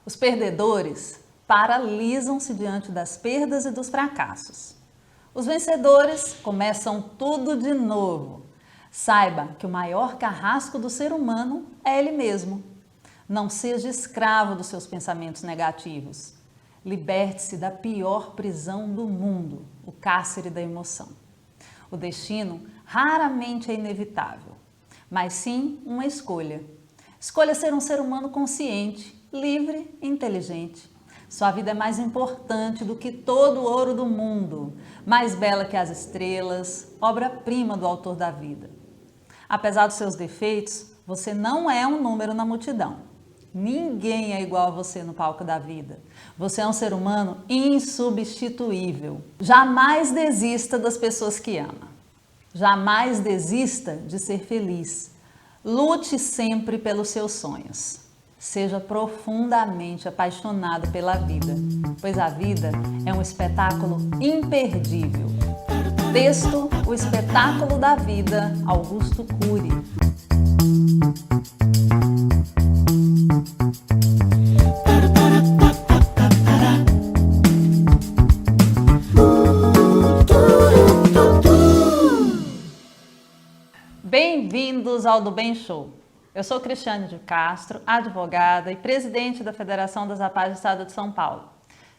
Os perdedores paralisam-se diante das perdas e dos fracassos. Os vencedores começam tudo de novo. Saiba que o maior carrasco do ser humano é ele mesmo. Não seja escravo dos seus pensamentos negativos. Liberte-se da pior prisão do mundo, o cárcere da emoção. O destino raramente é inevitável, mas sim uma escolha. Escolha ser um ser humano consciente, livre e inteligente. Sua vida é mais importante do que todo o ouro do mundo, mais bela que as estrelas, obra-prima do autor da vida. Apesar dos seus defeitos, você não é um número na multidão. Ninguém é igual a você no palco da vida. Você é um ser humano insubstituível. Jamais desista das pessoas que ama. Jamais desista de ser feliz. Lute sempre pelos seus sonhos. Seja profundamente apaixonado pela vida, pois a vida é um espetáculo imperdível. Texto: O Espetáculo da Vida, Augusto Cury. Bem-vindos ao Do Bem Show. Eu sou Cristiane de Castro, advogada e presidente da Federação das APAES do Estado de São Paulo.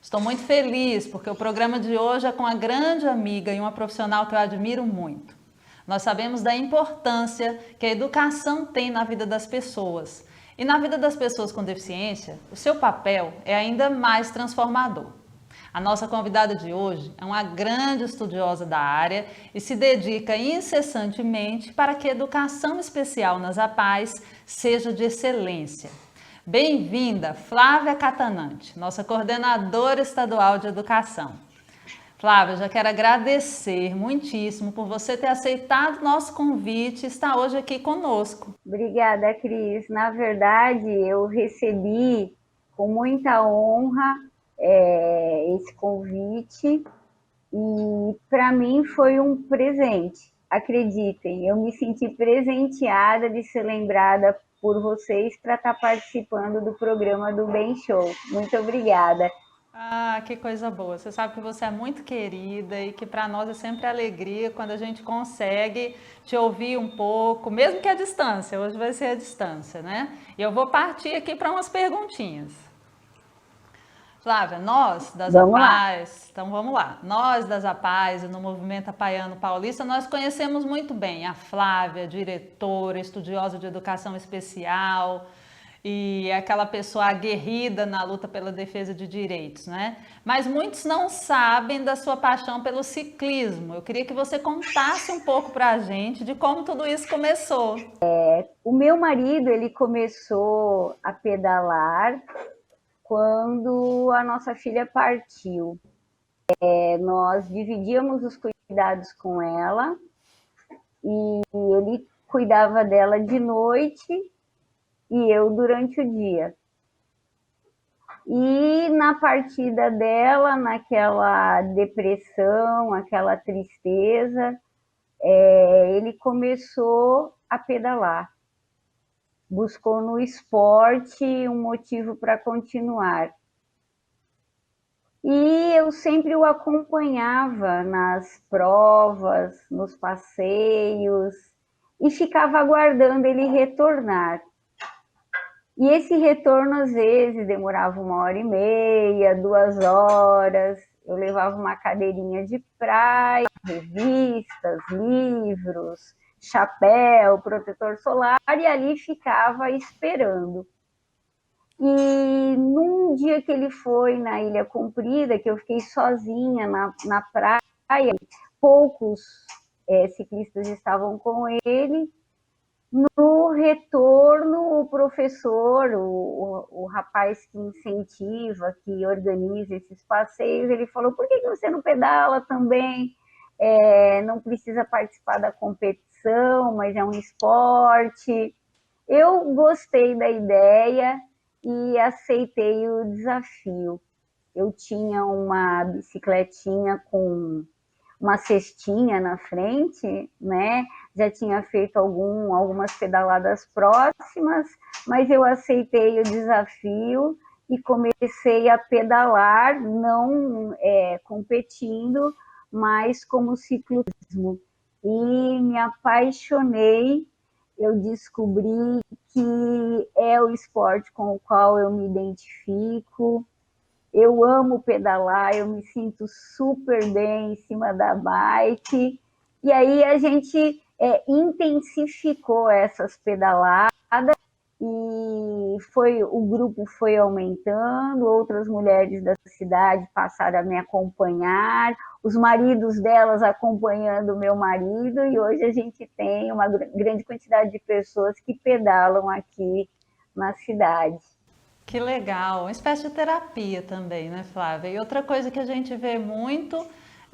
Estou muito feliz porque o programa de hoje é com uma grande amiga e uma profissional que eu admiro muito. Nós sabemos da importância que a educação tem na vida das pessoas. E na vida das pessoas com deficiência, o seu papel é ainda mais transformador. A nossa convidada de hoje é uma grande estudiosa da área e se dedica incessantemente para que a educação especial nas APAES seja de excelência. Bem-vinda, Flávia Catanante, nossa coordenadora estadual de educação. Flávia, já quero agradecer muitíssimo por você ter aceitado o nosso convite e estar hoje aqui conosco. Obrigada, Cris. Na verdade, eu recebi com muita honra esse convite e para mim foi um presente. Acreditem, eu me senti presenteada de ser lembrada por vocês para estar participando do programa do Bem Show. Muito obrigada. Ah, que coisa boa. Você sabe que você é muito querida e que para nós é sempre alegria quando a gente consegue te ouvir um pouco, mesmo que à distância. Hoje vai ser à distância, né? E eu vou partir aqui para umas perguntinhas. Flávia, nós das APAES, então vamos lá. Nós das APAES e no Movimento Apaiano Paulista, nós conhecemos muito bem a Flávia, diretora, estudiosa de educação especial e aquela pessoa aguerrida na luta pela defesa de direitos, né? Mas muitos não sabem da sua paixão pelo ciclismo. Eu queria que você contasse um pouco para a gente de como tudo isso começou. O meu marido, ele começou a pedalar quando a nossa filha partiu. Nós dividíamos os cuidados com ela e ele cuidava dela de noite e eu durante o dia. E na partida dela, naquela depressão, aquela tristeza, ele começou a pedalar. Buscou no esporte um motivo para continuar. E eu sempre o acompanhava nas provas, nos passeios, e ficava aguardando ele retornar. E esse retorno, às vezes, demorava 1h30, 2 horas. Eu levava uma cadeirinha de praia, revistas, livros, chapéu, protetor solar, e ali ficava esperando. E num dia que ele foi na Ilha Comprida, que eu fiquei sozinha na praia, poucos ciclistas estavam com ele. No retorno, o professor, o rapaz que incentiva, que organiza esses passeios, ele falou: por que você não pedala também? Não precisa participar da competição, mas é um esporte. Eu gostei da ideia e aceitei o desafio. Eu tinha uma bicicletinha com uma cestinha na frente, né? Já tinha feito algumas pedaladas próximas, mas eu aceitei o desafio e comecei a pedalar, não competindo, mas como ciclismo. E me apaixonei, eu descobri que é o esporte com o qual eu me identifico. Eu amo pedalar, eu me sinto super bem em cima da bike. E aí a gente intensificou essas pedaladas e o grupo foi aumentando, outras mulheres da cidade passaram a me acompanhar, os maridos delas acompanhando o meu marido, e hoje a gente tem uma grande quantidade de pessoas que pedalam aqui na cidade. Que legal, uma espécie de terapia também, né, Flávia? E outra coisa que a gente vê muito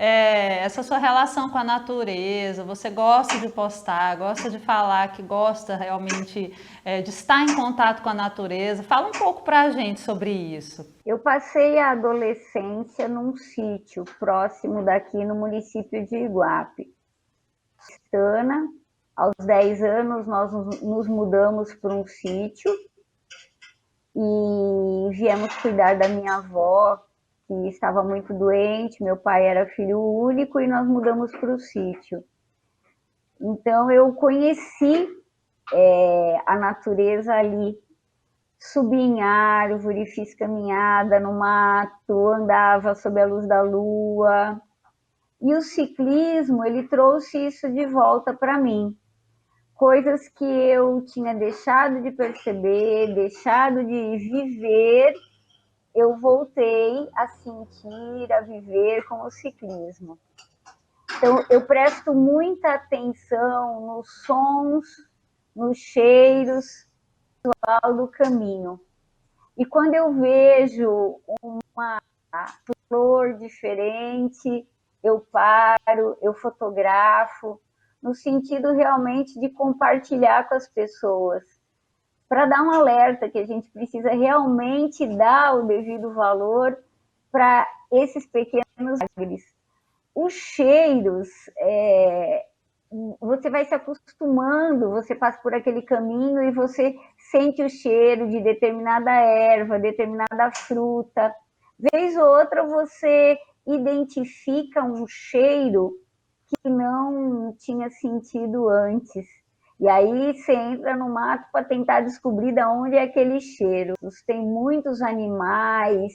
é essa sua relação com a natureza. Você gosta de postar, gosta de falar que gosta realmente de estar em contato com a natureza. Fala um pouco para a gente sobre isso. Eu passei a adolescência num sítio próximo daqui no município de Iguape. Aos 10 anos nós nos mudamos para um sítio e viemos cuidar da minha avó, que estava muito doente, meu pai era filho único e nós mudamos para o sítio. Então eu conheci a natureza ali, subi em árvore, fiz caminhada no mato, andava sob a luz da lua. E o ciclismo, ele trouxe isso de volta para mim. Coisas que eu tinha deixado de perceber, deixado de viver, eu voltei a sentir, a viver com o ciclismo. Então, eu presto muita atenção nos sons, nos cheiros do caminho. E quando eu vejo uma flor diferente, eu paro, eu fotografo, no sentido realmente de compartilhar com as pessoas, para dar um alerta que a gente precisa realmente dar o devido valor para esses pequenos milagres. Os cheiros, você vai se acostumando, você passa por aquele caminho e você sente o cheiro de determinada erva, determinada fruta. Vez ou outra você identifica um cheiro que não tinha sentido antes. E aí você entra no mato para tentar descobrir de onde é aquele cheiro. Tem muitos animais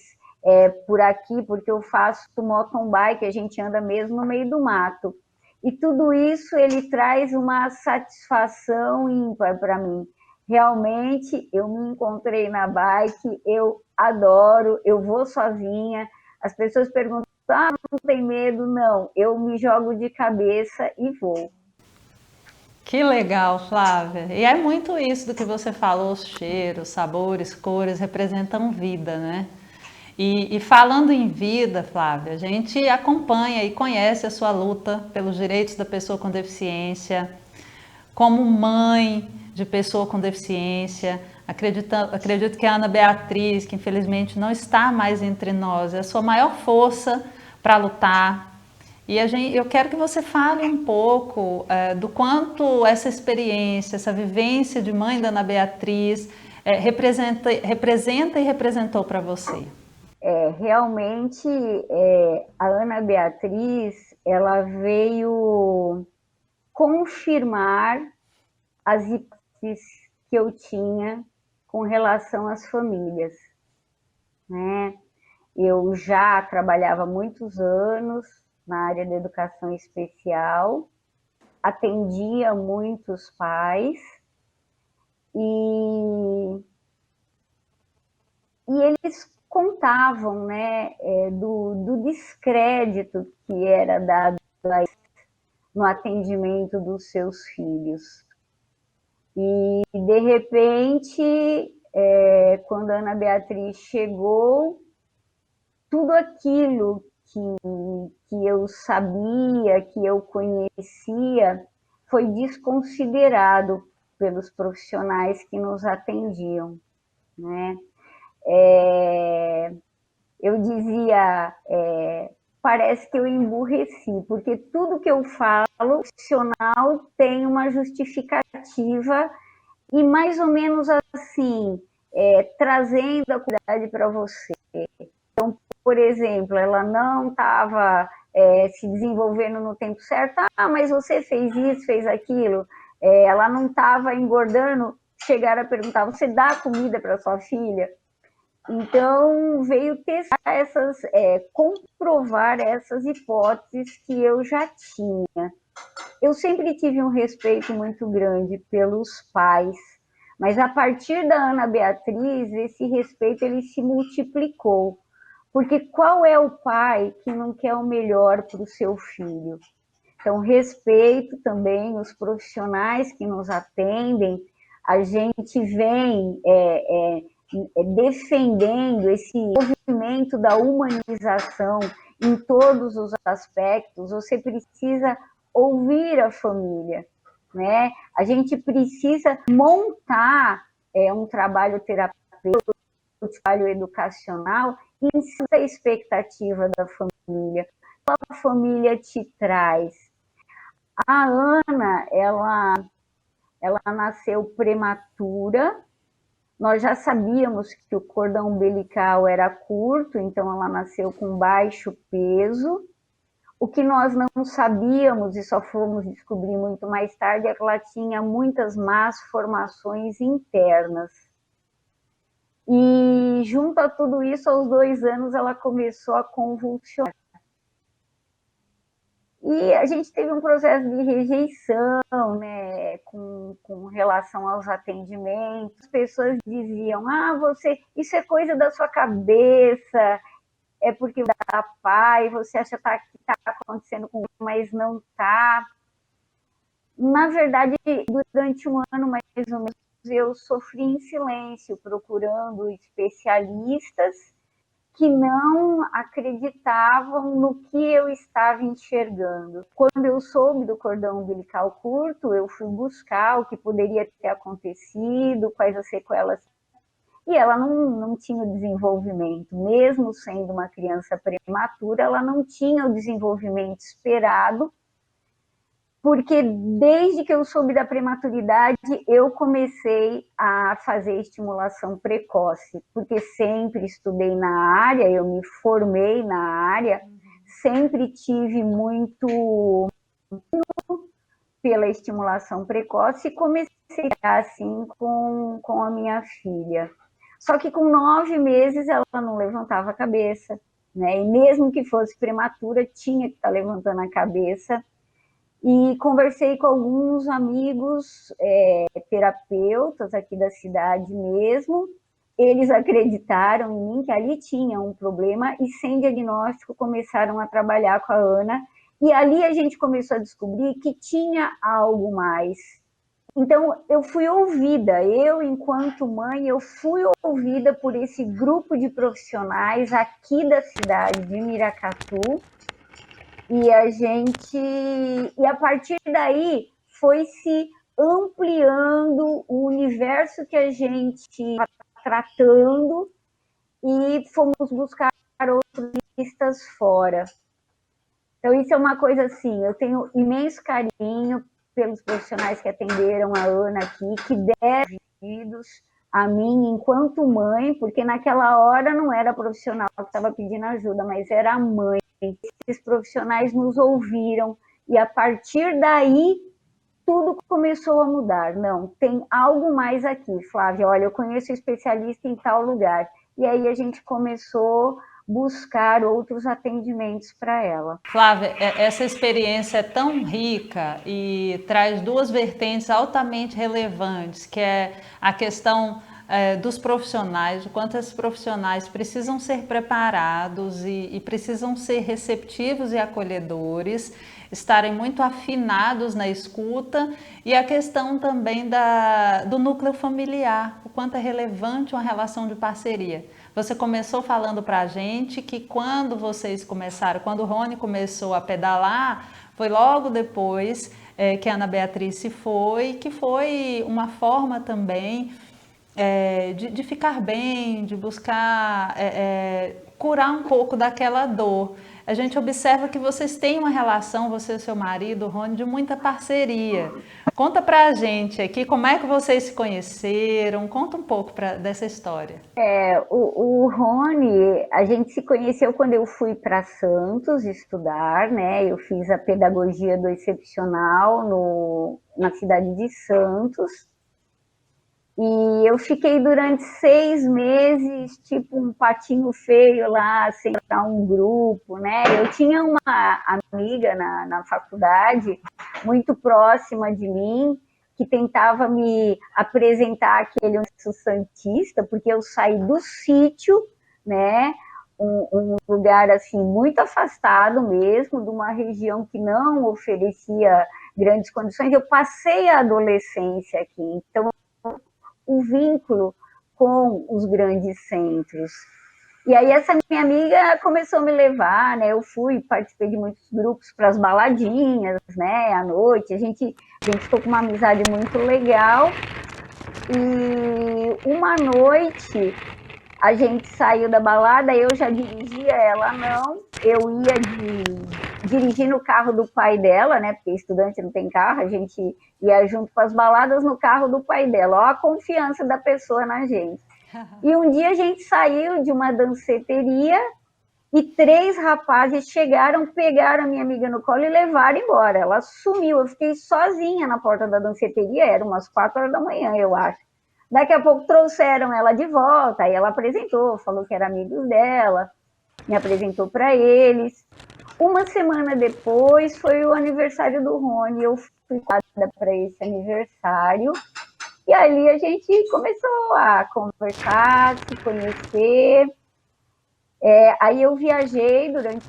por aqui, porque eu faço mountain bike, a gente anda mesmo no meio do mato. E tudo isso ele traz uma satisfação ímpar para mim. Realmente eu me encontrei na bike, eu adoro, eu vou sozinha. As pessoas perguntam, não tem medo? Não, eu me jogo de cabeça e vou. Que legal, Flávia. E é muito isso do que você falou, os cheiros, sabores, cores representam vida, né? E falando em vida, Flávia, a gente acompanha e conhece a sua luta pelos direitos da pessoa com deficiência, como mãe de pessoa com deficiência. Acredito que a Ana Beatriz, que infelizmente não está mais entre nós, é a sua maior força para lutar. E eu quero que você fale um pouco do quanto essa experiência, essa vivência de mãe da Ana Beatriz representa e representou para você. Realmente, a Ana Beatriz, ela veio confirmar as hipóteses que eu tinha com relação às famílias, né? Eu já trabalhava há muitos anos na área da educação especial, atendia muitos pais e eles contavam, né, do descrédito que era dado no atendimento dos seus filhos. E, de repente, quando a Ana Beatriz chegou, tudo aquilo que eu sabia, que eu conhecia, foi desconsiderado pelos profissionais que nos atendiam, né? Eu dizia, parece que eu emburreci, porque tudo que eu falo, o profissional tem uma justificativa e mais ou menos assim, trazendo a cuidade para você. Então, por exemplo, ela não estava se desenvolvendo no tempo certo, mas você fez isso, fez aquilo, ela não estava engordando, chegaram a perguntar, você dá comida para sua filha? Então, veio testar comprovar essas hipóteses que eu já tinha. Eu sempre tive um respeito muito grande pelos pais, mas a partir da Ana Beatriz, esse respeito ele se multiplicou. Porque qual é o pai que não quer o melhor para o seu filho? Então, respeito também os profissionais que nos atendem. A gente vem defendendo esse movimento da humanização em todos os aspectos. Você precisa ouvir a família, né? A gente precisa montar um trabalho terapêutico, um trabalho educacional em cima da expectativa da família. O que a família te traz? A Ana, ela nasceu prematura. Nós já sabíamos que o cordão umbilical era curto, então ela nasceu com baixo peso. O que nós não sabíamos e só fomos descobrir muito mais tarde é que ela tinha muitas más formações internas. E junto a tudo isso, aos 2 anos, ela começou a convulsionar. E a gente teve um processo de rejeição, né, com relação aos atendimentos. As pessoas diziam, isso é coisa da sua cabeça, é porque dá pai, você acha que está acontecendo com ele, mas não está. Na verdade, durante um ano, mais ou menos, eu sofri em silêncio, procurando especialistas que não acreditavam no que eu estava enxergando. Quando eu soube do cordão umbilical curto, eu fui buscar o que poderia ter acontecido, quais as sequelas. E ela não tinha o desenvolvimento, mesmo sendo uma criança prematura, ela não tinha o desenvolvimento esperado, porque desde que eu soube da prematuridade, eu comecei a fazer estimulação precoce, porque sempre estudei na área, eu me formei na área, sempre tive muito pela estimulação precoce e comecei assim com a minha filha. Só que com 9 meses ela não levantava a cabeça, né? E mesmo que fosse prematura, tinha que estar levantando a cabeça. E conversei com alguns amigos terapeutas aqui da cidade mesmo. Eles acreditaram em mim que ali tinha um problema e sem diagnóstico começaram a trabalhar com a Ana. E ali a gente começou a descobrir que tinha algo mais. Então, eu fui ouvida, eu, enquanto mãe, eu fui ouvida por esse grupo de profissionais aqui da cidade de Miracatu, e a partir daí foi se ampliando o universo que a gente estava tratando e fomos buscar outras listas fora. Então, isso é uma coisa assim, eu tenho imenso carinho pelos profissionais que atenderam a Ana aqui, que devem pedidos a mim enquanto mãe, porque naquela hora não era profissional que estava pedindo ajuda, mas era a mãe. Esses profissionais nos ouviram e a partir daí tudo começou a mudar. Não, tem algo mais aqui, Flávia, olha, eu conheço especialista em tal lugar. E aí a gente começou buscar outros atendimentos para ela. Flávia, essa experiência é tão rica e traz 2 vertentes altamente relevantes, que é a questão dos profissionais, o quanto esses profissionais precisam ser preparados e precisam ser receptivos e acolhedores, estarem muito afinados na escuta, e a questão também do núcleo familiar, o quanto é relevante uma relação de parceria. Você começou falando para a gente que quando o Rony começou a pedalar, foi logo depois que a Ana Beatriz se foi, que foi uma forma também de ficar bem, de buscar curar um pouco daquela dor. A gente observa que vocês têm uma relação, você e seu marido, Rony, de muita parceria, Conta pra gente aqui como é que vocês se conheceram, conta um pouco dessa história. O Rony, a gente se conheceu quando eu fui para Santos estudar, né? Eu fiz a pedagogia do excepcional na cidade de Santos. E eu fiquei durante 6 meses, tipo um patinho feio lá, sem entrar um grupo, né? Eu tinha uma amiga na faculdade, muito próxima de mim, que tentava me apresentar aquele universo santista, porque eu saí do sítio, né? Um lugar assim muito afastado mesmo, de uma região que não oferecia grandes condições. Eu passei a adolescência aqui, então o vínculo com os grandes centros. E aí essa minha amiga começou a me levar, né? Eu participei de muitos grupos para as baladinhas, né? À noite, a gente ficou com uma amizade muito legal. E uma noite a gente saiu da balada, eu já dirigia, ela não. Eu ia dirigir no carro do pai dela, né? Porque estudante não tem carro, a gente ia junto para as baladas no carro do pai dela. Olha a confiança da pessoa na gente. E um dia a gente saiu de uma danceteria e 3 rapazes chegaram, pegaram a minha amiga no colo e levaram embora. Ela sumiu, eu fiquei sozinha na porta da danceteria, era umas 4 horas da manhã, eu acho. Daqui a pouco trouxeram ela de volta, aí ela apresentou, falou que era amigos dela, me apresentou para eles. Uma semana depois foi o aniversário do Rony, eu fui convidada para esse aniversário, e ali a gente começou a conversar, se conhecer. Aí eu viajei durante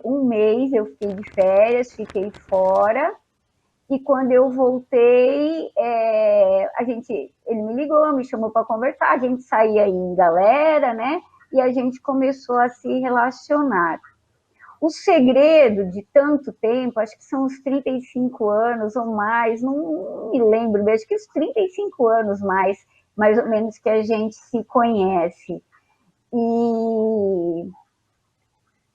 um mês, eu fiquei de férias, fiquei fora, e quando eu voltei, ele me ligou, me chamou para conversar, a gente saía em galera, né? E a gente começou a se relacionar. O segredo de tanto tempo, acho que são uns 35 anos ou mais, não me lembro, acho que uns 35 anos mais ou menos, que a gente se conhece. E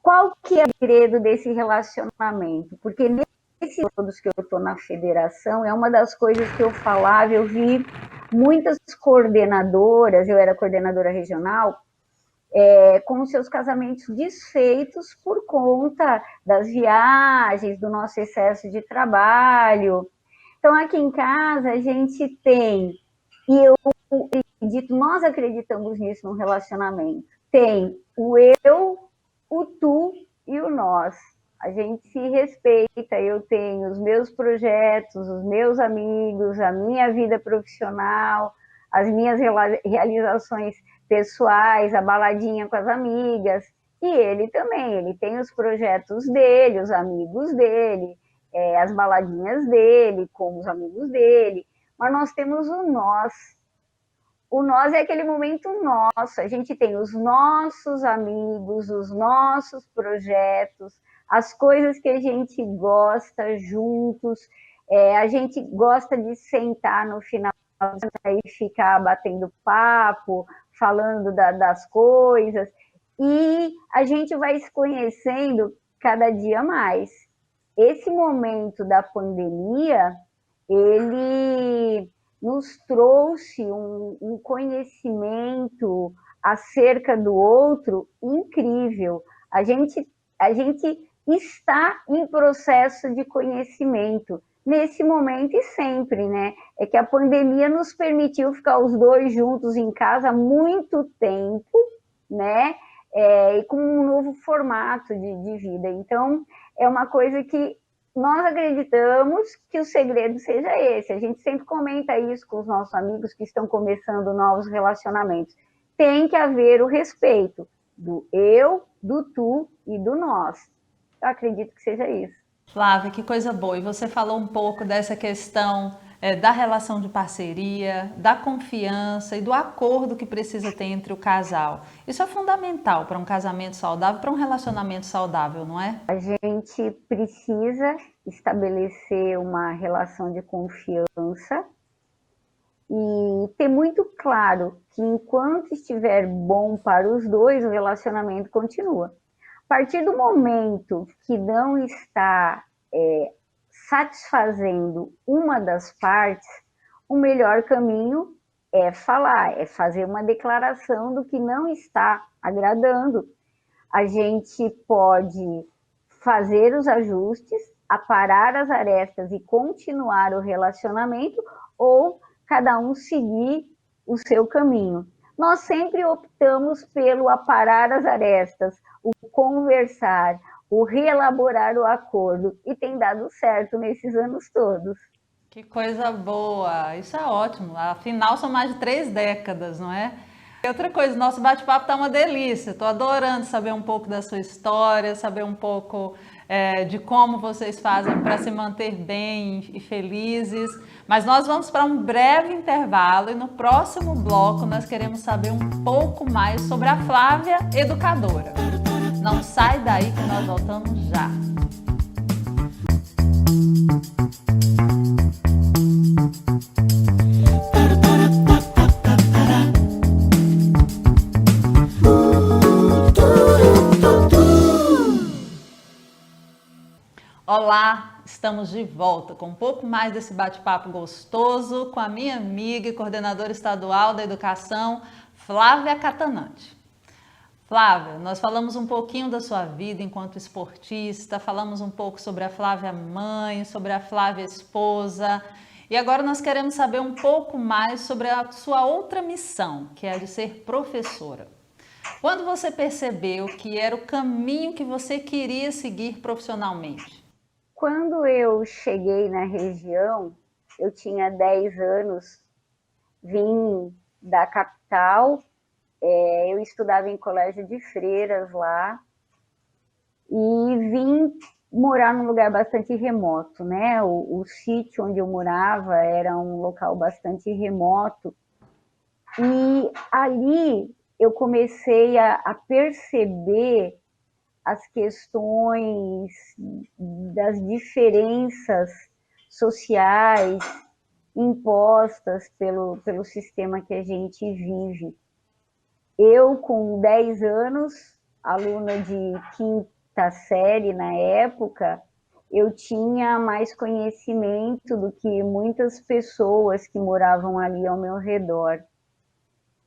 qual que é o segredo desse relacionamento? Porque nesses todos que eu estou na federação, é uma das coisas que eu falava, eu vi muitas coordenadoras, eu era coordenadora regional, com seus casamentos desfeitos por conta das viagens, do nosso excesso de trabalho. Então, aqui em casa, a gente tem, e eu acredito, nós acreditamos nisso no relacionamento, tem o eu, o tu e o nós. A gente se respeita, eu tenho os meus projetos, os meus amigos, a minha vida profissional, as minhas realizações pessoais, a baladinha com as amigas, e ele também, ele tem os projetos dele, os amigos dele, as baladinhas dele, com os amigos dele, mas nós temos o nós. O nós é aquele momento nosso, a gente tem os nossos amigos, os nossos projetos, as coisas que a gente gosta juntos, a gente gosta de sentar no final e ficar batendo papo, falando das coisas, e a gente vai se conhecendo cada dia mais. Esse momento da pandemia, ele nos trouxe um conhecimento acerca do outro incrível. A gente está em processo de conhecimento nesse momento e sempre, né? É que a pandemia nos permitiu ficar os dois juntos em casa há muito tempo, né? E com um novo formato de vida. Então, é uma coisa que nós acreditamos que o segredo seja esse. A gente sempre comenta isso com os nossos amigos que estão começando novos relacionamentos. Tem que haver o respeito do eu, do tu e do nós. Eu acredito que seja isso. Flávia, que coisa boa. E você falou um pouco dessa questão da relação de parceria, da confiança e do acordo que precisa ter entre o casal. Isso é fundamental para um casamento saudável, para um relacionamento saudável, não é? A gente precisa estabelecer uma relação de confiança e ter muito claro que enquanto estiver bom para os dois, o relacionamento continua. A partir do momento que não está satisfazendo uma das partes, o melhor caminho é falar, é fazer uma declaração do que não está agradando. A gente pode fazer os ajustes, aparar as arestas e continuar o relacionamento, ou cada um seguir o seu caminho. Nós sempre optamos pelo aparar as arestas, o conversar, o reelaborar o acordo, e tem dado certo nesses anos todos. Que coisa boa! Isso é ótimo. Afinal, são mais de 3 décadas, não é? E outra coisa, nosso bate-papo tá uma delícia. Estou adorando saber um pouco da sua história, saber um pouco de como vocês fazem para se manter bem e felizes. Mas nós vamos para um breve intervalo e no próximo bloco nós queremos saber um pouco mais sobre a Flávia educadora. Não sai daí que nós voltamos já. Olá, estamos de volta com um pouco mais desse bate-papo gostoso com a minha amiga e coordenadora estadual da educação, Flávia Catanante. Flávia, nós falamos um pouquinho da sua vida enquanto esportista, falamos um pouco sobre a Flávia mãe, sobre a Flávia esposa, e agora nós queremos saber um pouco mais sobre a sua outra missão, que é a de ser professora. Quando você percebeu que era o caminho que você queria seguir profissionalmente? Quando eu cheguei na região, eu tinha 10 anos, vim da capital, eu estudava em colégio de freiras lá, e vim morar num lugar bastante remoto, né? O sítio onde eu morava era um local bastante remoto, e ali eu comecei a perceber as questões das diferenças sociais impostas pelo sistema que a gente vive. Eu, com 10 anos, aluna de quinta série na época, eu tinha mais conhecimento do que muitas pessoas que moravam ali ao meu redor.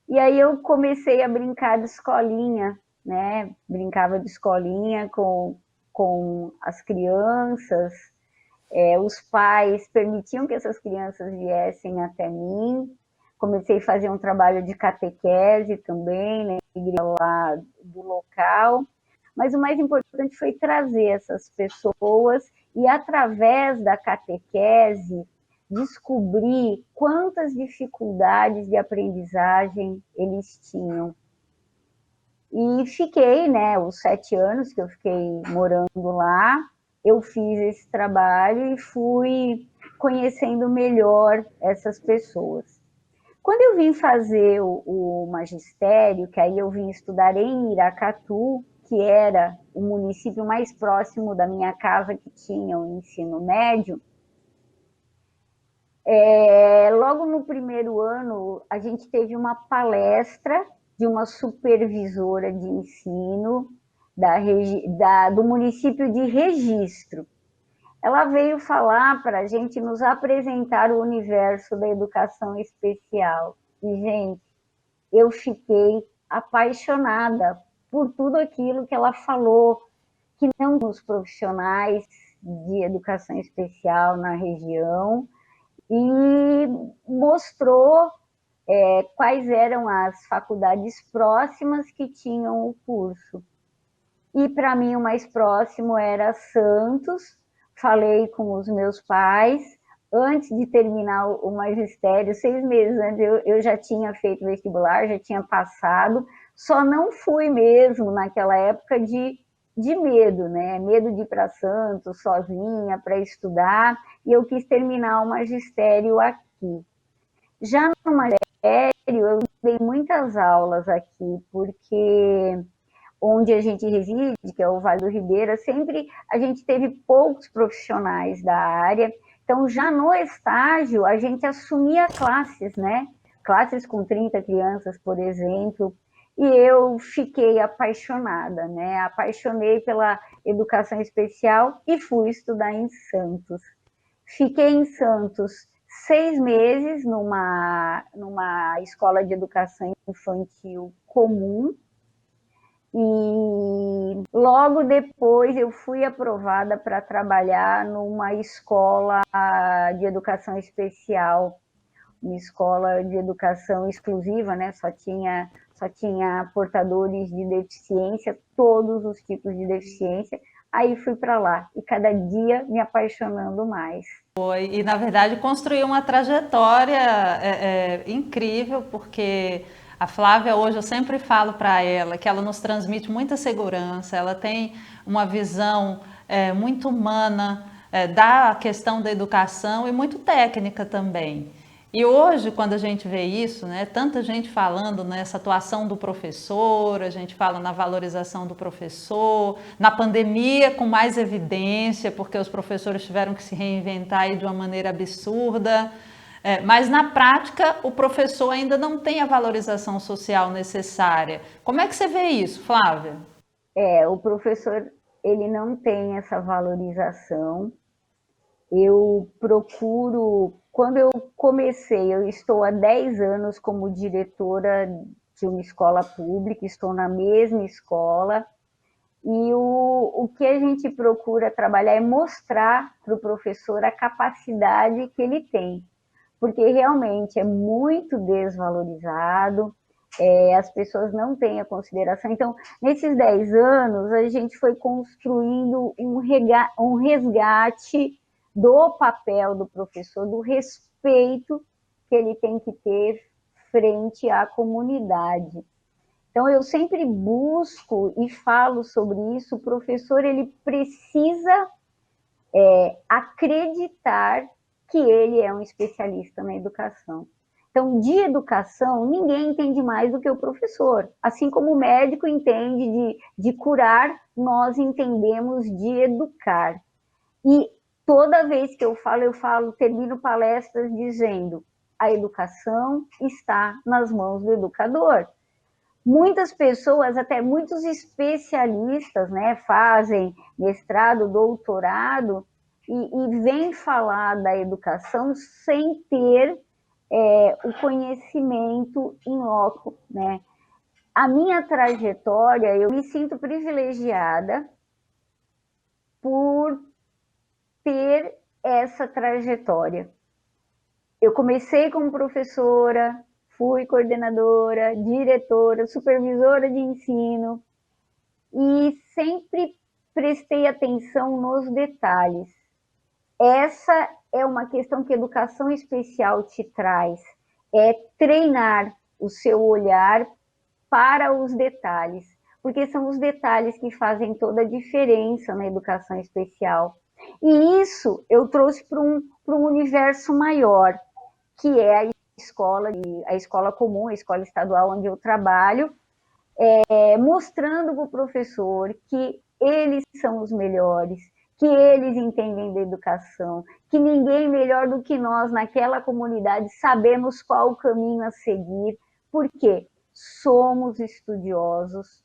E aí eu comecei a brincar de escolinha, né? Brincava de escolinha com as crianças, os pais permitiam que essas crianças viessem até mim. Comecei a fazer um trabalho de catequese também, né? Igreja lá do local. Mas o mais importante foi trazer essas pessoas e, através da catequese, descobrir quantas dificuldades de aprendizagem eles tinham. E fiquei, né, os 7 anos que eu fiquei morando lá, eu fiz esse trabalho e fui conhecendo melhor essas pessoas. Quando eu vim fazer o magistério, que aí eu vim estudar em Iracatu, que era o município mais próximo da minha casa que tinha o ensino médio, logo no primeiro ano, a gente teve uma palestra de uma supervisora de ensino do município de Registro. Ela veio falar para a gente, nos apresentar o universo da educação especial. E, gente, eu fiquei apaixonada por tudo aquilo que ela falou, que não os profissionais de educação especial na região, e mostrou quais eram as faculdades próximas que tinham o curso. E para mim o mais próximo era Santos. Falei com os meus pais, antes de terminar o magistério, 6 meses antes eu já tinha feito vestibular, já tinha passado, só não fui mesmo naquela época de medo, né? Medo de ir para Santos sozinha para estudar, e eu quis terminar o magistério aqui. Já no magistério, eu dei muitas aulas aqui, porque onde a gente reside, que é o Vale do Ribeira, sempre a gente teve poucos profissionais da área. Então, já no estágio, a gente assumia classes, né? Classes com 30 crianças, por exemplo, e eu fiquei apaixonada, né? Apaixonei pela educação especial e fui estudar em Santos. Fiquei em Santos 6 meses numa escola de educação infantil comum, e logo depois eu fui aprovada para trabalhar numa escola de educação especial, uma escola de educação exclusiva, né? Só tinha portadores de deficiência, todos os tipos de deficiência. Aí fui para lá e cada dia me apaixonando mais. E na verdade construiu uma trajetória incrível, porque a Flávia hoje eu sempre falo para ela que ela nos transmite muita segurança, ela tem uma visão muito humana da questão da educação e muito técnica também. E hoje, quando a gente vê isso, né, tanta gente falando nessa atuação do professor, a gente fala na valorização do professor, na pandemia com mais evidência, porque os professores tiveram que se reinventar aí de uma maneira absurda, mas na prática o professor ainda não tem a valorização social necessária. Como é que você vê isso, Flávia? O professor, ele não tem essa valorização. Eu procuro, quando eu comecei, eu estou há 10 anos como diretora de uma escola pública, estou na mesma escola, e o que a gente procura trabalhar é mostrar para o professor a capacidade que ele tem, porque realmente é muito desvalorizado, as pessoas não têm a consideração. Então, nesses 10 anos, a gente foi construindo um resgate do papel do professor, do respeito que ele tem que ter frente à comunidade. Então, eu sempre busco e falo sobre isso, o professor ele precisa acreditar que ele é um especialista na educação. Então, de educação, ninguém entende mais do que o professor. Assim como o médico entende de curar, nós entendemos de educar. E toda vez que eu falo, termino palestras dizendo: a educação está nas mãos do educador. Muitas pessoas, até muitos especialistas, né, fazem mestrado, doutorado e vêm falar da educação sem ter o conhecimento em loco, né? A minha trajetória, eu me sinto privilegiada por ter essa trajetória. Eu comecei como professora, fui coordenadora, diretora, supervisora de ensino e sempre prestei atenção nos detalhes. Essa é uma questão que a educação especial te traz, é treinar o seu olhar para os detalhes, porque são os detalhes que fazem toda a diferença na educação especial. E isso eu trouxe para um universo maior, que é a escola comum, a escola estadual onde eu trabalho, mostrando para o professor que eles são os melhores, que eles entendem da educação, que ninguém melhor do que nós naquela comunidade sabemos qual o caminho a seguir, porque somos estudiosos.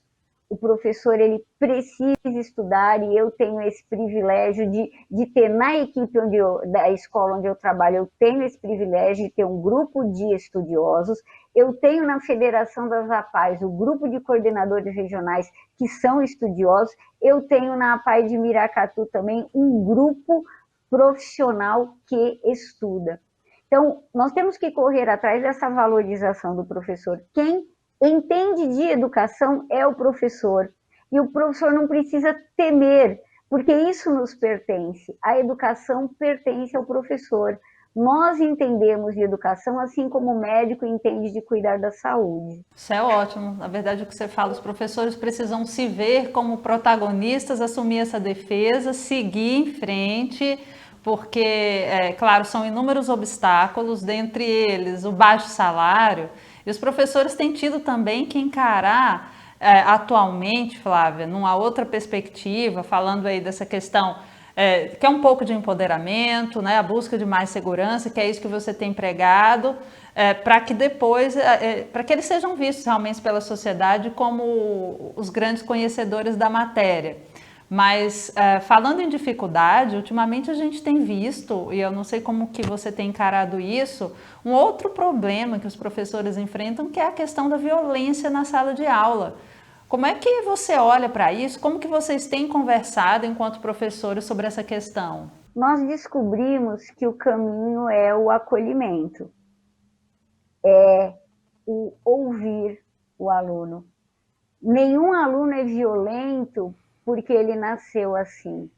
O professor ele precisa estudar e eu tenho esse privilégio de ter na equipe da escola onde eu trabalho, eu tenho esse privilégio de ter um grupo de estudiosos. Eu tenho na Federação das APAES o grupo de coordenadores regionais que são estudiosos. Eu tenho na APAE de Miracatu também um grupo profissional que estuda. Então, nós temos que correr atrás dessa valorização do professor. Quem entende de educação é o professor. E o professor não precisa temer, porque isso nos pertence. A educação pertence ao professor. Nós entendemos de educação assim como o médico entende de cuidar da saúde. Isso é ótimo. Na verdade, o que você fala, os professores precisam se ver como protagonistas, assumir essa defesa, seguir em frente, porque, claro, são inúmeros obstáculos, dentre eles o baixo salário. E os professores têm tido também que encarar atualmente, Flávia, numa outra perspectiva, falando aí dessa questão que é um pouco de empoderamento, né, a busca de mais segurança, que é isso que você tem pregado, para que depois, para que eles sejam vistos realmente pela sociedade como os grandes conhecedores da matéria. Mas falando em dificuldade, ultimamente a gente tem visto, e eu não sei como que você tem encarado isso, um outro problema que os professores enfrentam, que é a questão da violência na sala de aula. Como é que você olha para isso? Como que vocês têm conversado enquanto professores sobre essa questão? Nós descobrimos que o caminho é o acolhimento, o ouvir o aluno. Nenhum aluno é violento porque ele nasceu assim.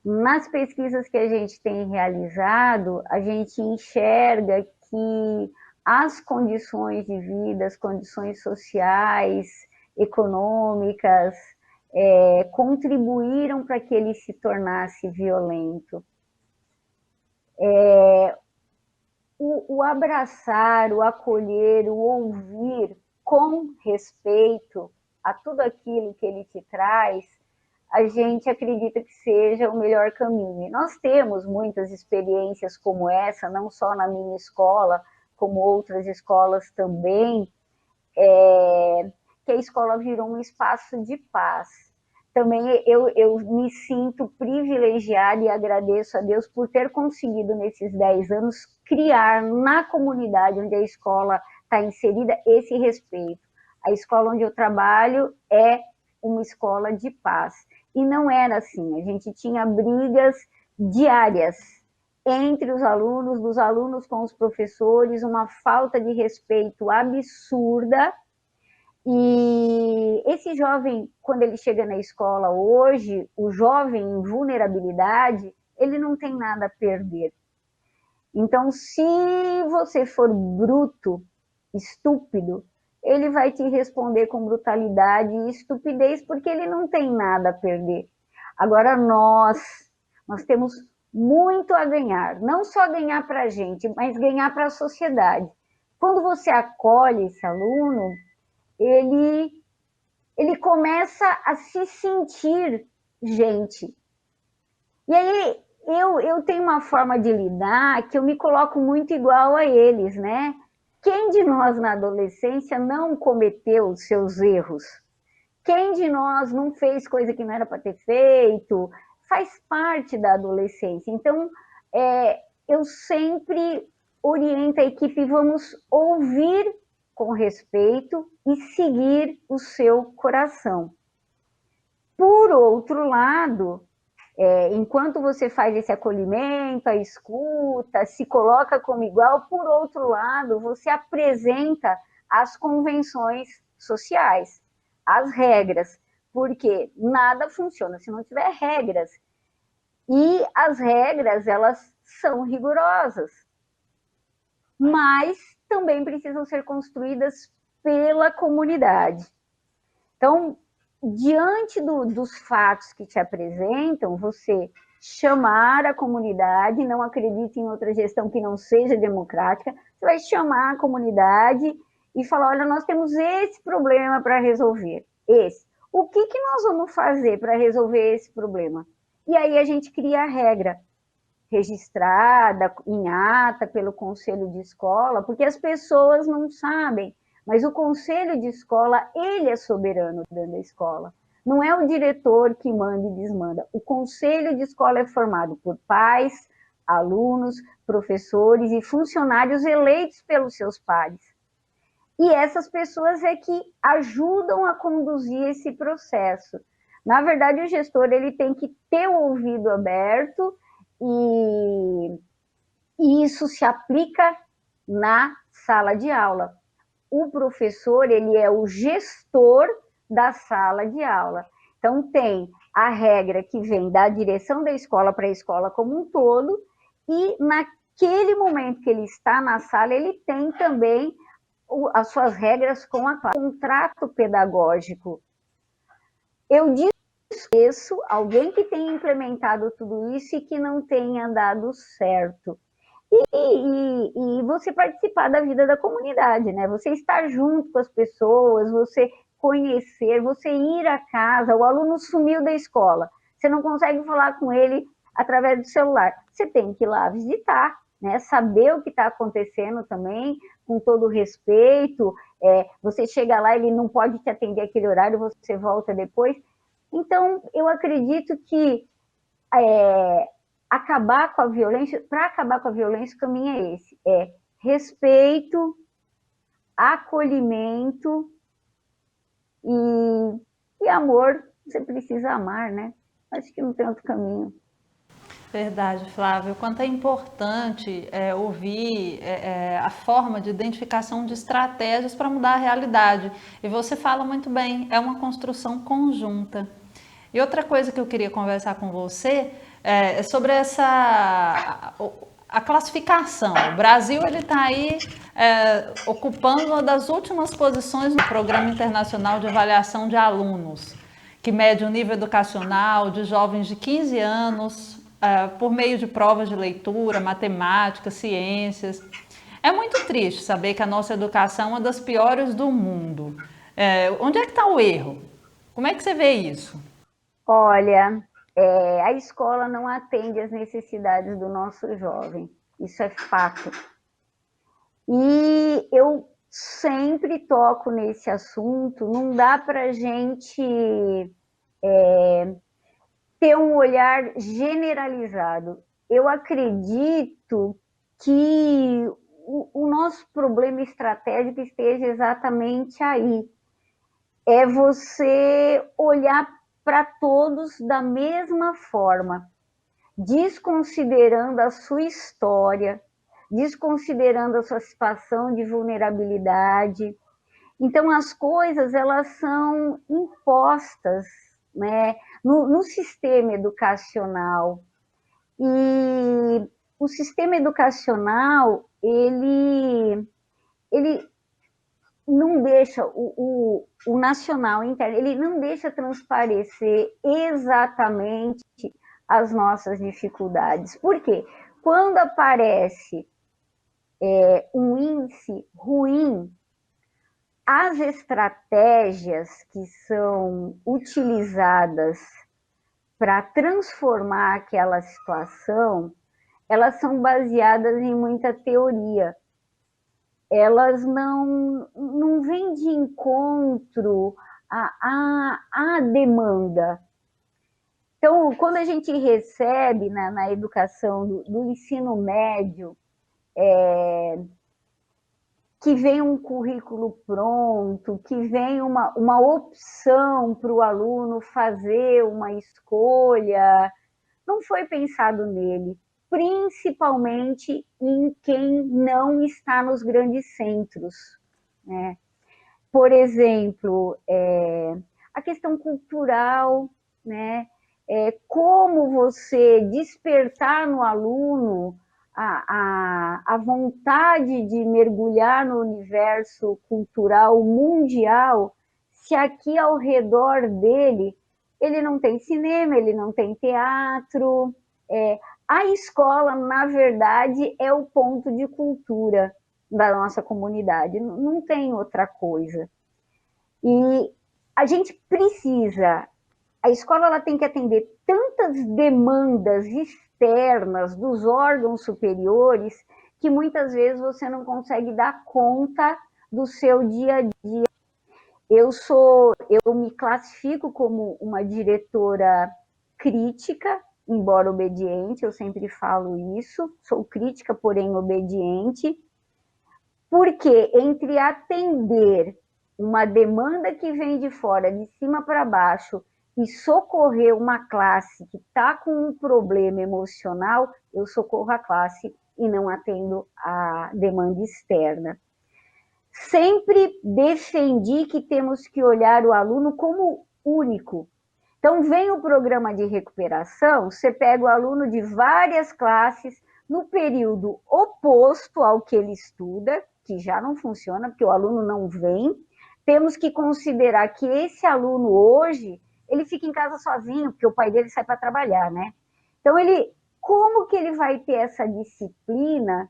Nas pesquisas que a gente tem realizado, a gente enxerga que as condições de vida, as condições sociais, econômicas, contribuíram para que ele se tornasse violento. O abraçar, o acolher, o ouvir com respeito a tudo aquilo que ele te traz, a gente acredita que seja o melhor caminho. E nós temos muitas experiências como essa, não só na minha escola, como outras escolas também, que a escola virou um espaço de paz. Também eu me sinto privilegiada e agradeço a Deus por ter conseguido, nesses 10 anos, criar na comunidade onde a escola está inserida esse respeito. A escola onde eu trabalho é uma escola de paz. E não era assim, a gente tinha brigas diárias entre os alunos, dos alunos com os professores, uma falta de respeito absurda. E esse jovem, quando ele chega na escola hoje, o jovem em vulnerabilidade, ele não tem nada a perder. Então, se você for bruto, estúpido, ele vai te responder com brutalidade e estupidez, porque ele não tem nada a perder. Agora, nós temos muito a ganhar, não só ganhar para a gente, mas ganhar para a sociedade. Quando você acolhe esse aluno, ele começa a se sentir gente. E aí eu tenho uma forma de lidar que eu me coloco muito igual a eles, né? Quem de nós na adolescência não cometeu os seus erros? Quem de nós não fez coisa que não era para ter feito? Faz parte da adolescência. Então, eu sempre oriento a equipe, vamos ouvir com respeito e seguir o seu coração. Por outro lado, enquanto você faz esse acolhimento, a escuta, se coloca como igual, por outro lado, você apresenta as convenções sociais, as regras, porque nada funciona se não tiver regras. E as regras, elas são rigorosas, mas também precisam ser construídas pela comunidade. Então, diante dos fatos que te apresentam, você chamar a comunidade, não acredite em outra gestão que não seja democrática, você vai chamar a comunidade e falar, olha, nós temos esse problema para resolver, esse. O que nós vamos fazer para resolver esse problema? E aí a gente cria a regra, registrada em ata pelo conselho de escola, porque as pessoas não sabem, mas o conselho de escola, ele é soberano dentro da escola. Não é o diretor que manda e desmanda. O conselho de escola é formado por pais, alunos, professores e funcionários eleitos pelos seus pares. E essas pessoas é que ajudam a conduzir esse processo. Na verdade, o gestor ele tem que ter o ouvido aberto e isso se aplica na sala de aula. O professor, ele é o gestor da sala de aula. Então, tem a regra que vem da direção da escola para a escola como um todo, e naquele momento que ele está na sala, ele tem também as suas regras com a classe. Contrato pedagógico. Eu desconheço alguém que tenha implementado tudo isso e que não tenha dado certo. E você participar da vida da comunidade, né? Você estar junto com as pessoas, você conhecer, você ir à casa, o aluno sumiu da escola, você não consegue falar com ele através do celular, você tem que ir lá visitar, né? Saber o que está acontecendo também, com todo respeito, você chega lá, ele não pode te atender aquele horário, você volta depois. Então, eu acredito que acabar com a violência, para acabar com a violência, o caminho é esse, é respeito, acolhimento e amor. Você precisa amar, né? Acho que não tem outro caminho. Verdade, Flávio. Quanto é importante ouvir a forma de identificação de estratégias para mudar a realidade. E você fala muito bem, é uma construção conjunta. E outra coisa que eu queria conversar com você é sobre a classificação. O Brasil ele está aí ocupando uma das últimas posições no Programa Internacional de Avaliação de Alunos, que mede o nível educacional de jovens de 15 anos por meio de provas de leitura, matemática, ciências. É muito triste saber que a nossa educação é uma das piores do mundo. Onde é que está o erro? Como é que você vê isso? Olha, a escola não atende às necessidades do nosso jovem, isso é fato. E eu sempre toco nesse assunto, não dá para a gente ter um olhar generalizado. Eu acredito que o nosso problema estratégico esteja exatamente aí. É você olhar para todos da mesma forma, desconsiderando a sua história, desconsiderando a sua situação de vulnerabilidade. Então, as coisas, elas são impostas, né, no sistema educacional. E o sistema educacional, ele não deixa, o nacional interno, ele não deixa transparecer exatamente as nossas dificuldades. Por quê? Quando aparece um índice ruim, as estratégias que são utilizadas para transformar aquela situação, elas são baseadas em muita teoria. Elas não vêm de encontro à demanda. Então, quando a gente recebe na educação do ensino médio, que vem um currículo pronto, que vem uma opção para o aluno fazer uma escolha, não foi pensado nele, principalmente em quem não está nos grandes centros, né? Por exemplo, a questão cultural, né? Como você despertar no aluno a vontade de mergulhar no universo cultural mundial, se aqui ao redor dele ele não tem cinema, ele não tem teatro. A escola, na verdade, é o ponto de cultura da nossa comunidade, não tem outra coisa. E a gente precisa, a escola ela tem que atender tantas demandas externas dos órgãos superiores que muitas vezes você não consegue dar conta do seu dia a dia. Eu me classifico como uma diretora crítica, embora obediente, eu sempre falo isso, sou crítica, porém obediente, porque entre atender uma demanda que vem de fora, de cima para baixo, e socorrer uma classe que está com um problema emocional, eu socorro a classe e não atendo a demanda externa. Sempre defendi que temos que olhar o aluno como único. Então, vem o programa de recuperação, você pega o aluno de várias classes no período oposto ao que ele estuda, que já não funciona, porque o aluno não vem. Temos que considerar que esse aluno hoje, ele fica em casa sozinho, porque o pai dele sai para trabalhar, né? Então, como que ele vai ter essa disciplina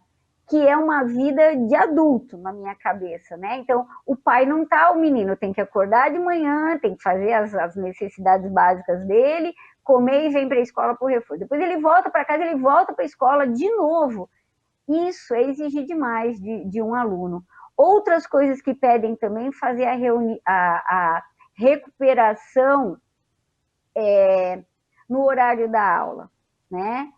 que é uma vida de adulto na minha cabeça, né? Então, o pai não tá, o menino tem que acordar de manhã, tem que fazer as necessidades básicas dele, comer e vem para a escola por reforço. Depois ele volta para casa, ele volta para a escola de novo. Isso é exigir demais de um aluno. Outras coisas que pedem também fazer a recuperação no horário da aula, né?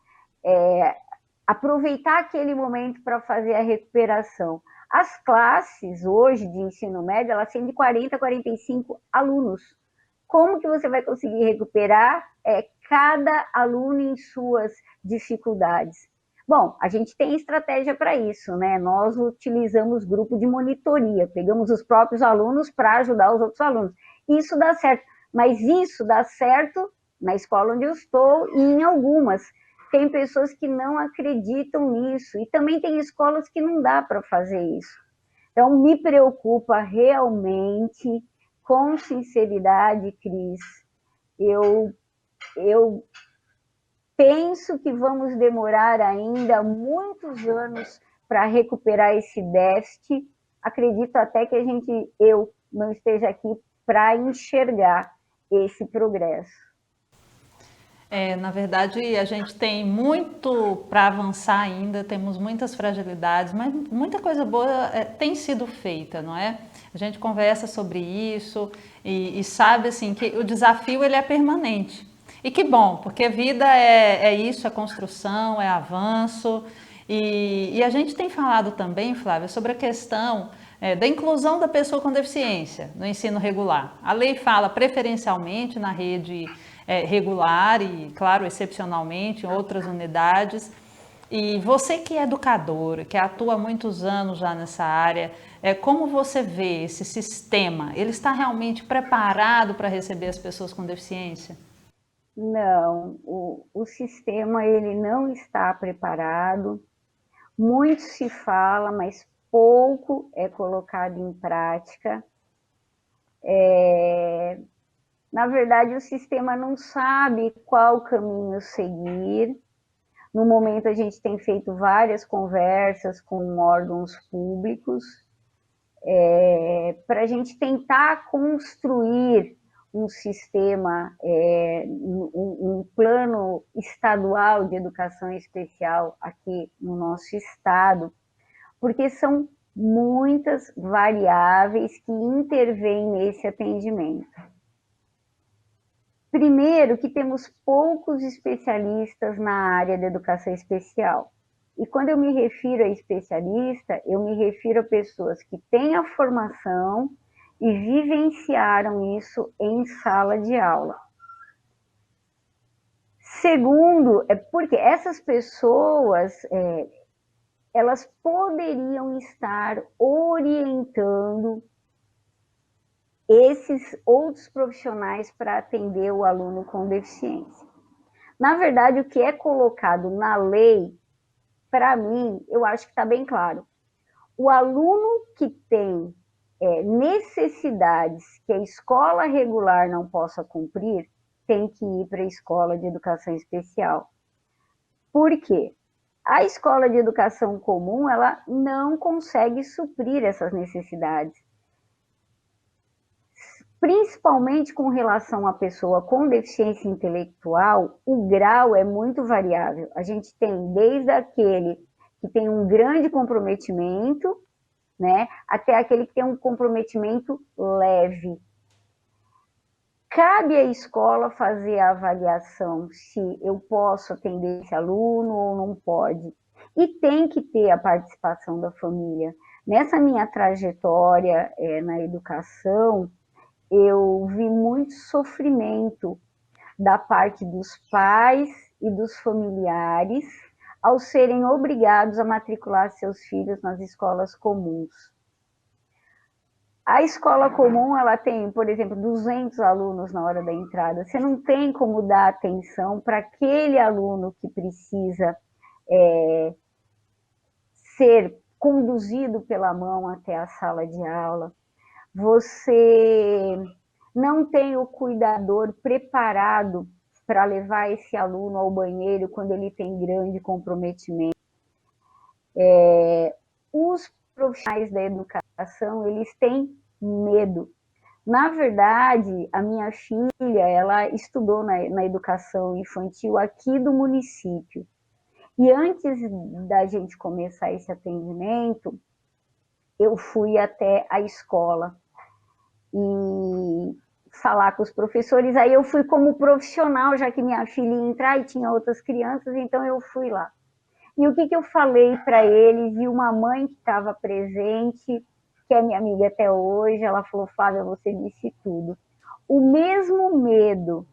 Aproveitar aquele momento para fazer a recuperação. As classes hoje de ensino médio, elas têm de 40 a 45 alunos. Como que você vai conseguir recuperar cada aluno em suas dificuldades? Bom, a gente tem estratégia para isso, né? Nós utilizamos grupo de monitoria, pegamos os próprios alunos para ajudar os outros alunos. Isso dá certo, mas isso dá certo na escola onde eu estou e em algumas. Tem pessoas que não acreditam nisso e também tem escolas que não dá para fazer isso. Então, me preocupa realmente, com sinceridade, Cris, eu penso que vamos demorar ainda muitos anos para recuperar esse déficit. Acredito até que eu não esteja aqui para enxergar esse progresso. Na verdade, a gente tem muito para avançar ainda, temos muitas fragilidades, mas muita coisa boa tem sido feita, não é? A gente conversa sobre isso e sabe assim que o desafio ele é permanente. E que bom, porque a vida é isso, é construção, é avanço. E a gente tem falado também, Flávia, sobre a questão da inclusão da pessoa com deficiência no ensino regular. A lei fala preferencialmente na rede regular e, claro, excepcionalmente em outras unidades. E você que é educadora, que atua há muitos anos já nessa área, como você vê esse sistema? Ele está realmente preparado para receber as pessoas com deficiência? Não, o sistema ele não está preparado. Muito se fala, mas pouco é colocado em prática. Na verdade, o sistema não sabe qual caminho seguir. No momento, a gente tem feito várias conversas com órgãos públicos para a gente tentar construir um sistema, um plano estadual de educação especial aqui no nosso estado, porque são muitas variáveis que intervêm nesse atendimento. Primeiro, que temos poucos especialistas na área da educação especial. E quando eu me refiro a especialista, eu me refiro a pessoas que têm a formação e vivenciaram isso em sala de aula. Segundo, porque essas pessoas, elas poderiam estar orientando esses outros profissionais para atender o aluno com deficiência. Na verdade, o que é colocado na lei, para mim, eu acho que está bem claro. O aluno que tem necessidades que a escola regular não possa cumprir, tem que ir para a escola de educação especial. Por quê? A escola de educação comum, ela não consegue suprir essas necessidades. Principalmente com relação à pessoa com deficiência intelectual, o grau é muito variável. A gente tem desde aquele que tem um grande comprometimento, né, até aquele que tem um comprometimento leve. Cabe à escola fazer a avaliação se eu posso atender esse aluno ou não pode. E tem que ter a participação da família. Nessa minha trajetória na educação, eu vi muito sofrimento da parte dos pais e dos familiares ao serem obrigados a matricular seus filhos nas escolas comuns. A escola comum, ela tem, por exemplo, 200 alunos na hora da entrada. Você não tem como dar atenção para aquele aluno que precisa ser conduzido pela mão até a sala de aula. Você não tem o cuidador preparado para levar esse aluno ao banheiro quando ele tem grande comprometimento. Os profissionais da educação, eles têm medo. Na verdade, a minha filha, ela estudou na educação infantil aqui do município. E antes da gente começar esse atendimento, eu fui até a escola e falar com os professores, aí eu fui como profissional, já que minha filha ia entrar e tinha outras crianças, então eu fui lá. E o que eu falei para eles? E uma mãe que estava presente, que é minha amiga até hoje, ela falou: Flávia, você disse tudo. O mesmo medo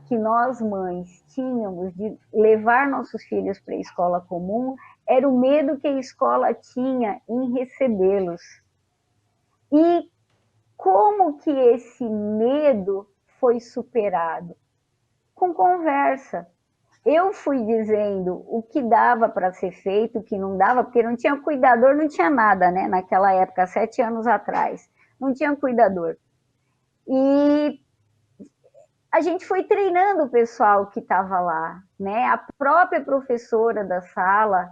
que nós mães tínhamos de levar nossos filhos para a escola comum era o medo que a escola tinha em recebê-los. E como que esse medo foi superado? Com conversa. Eu fui dizendo o que dava para ser feito, o que não dava, porque não tinha cuidador, não tinha nada, né? Naquela época, 7 anos atrás, não tinha cuidador. E a gente foi treinando o pessoal que estava lá, né? A própria professora da sala,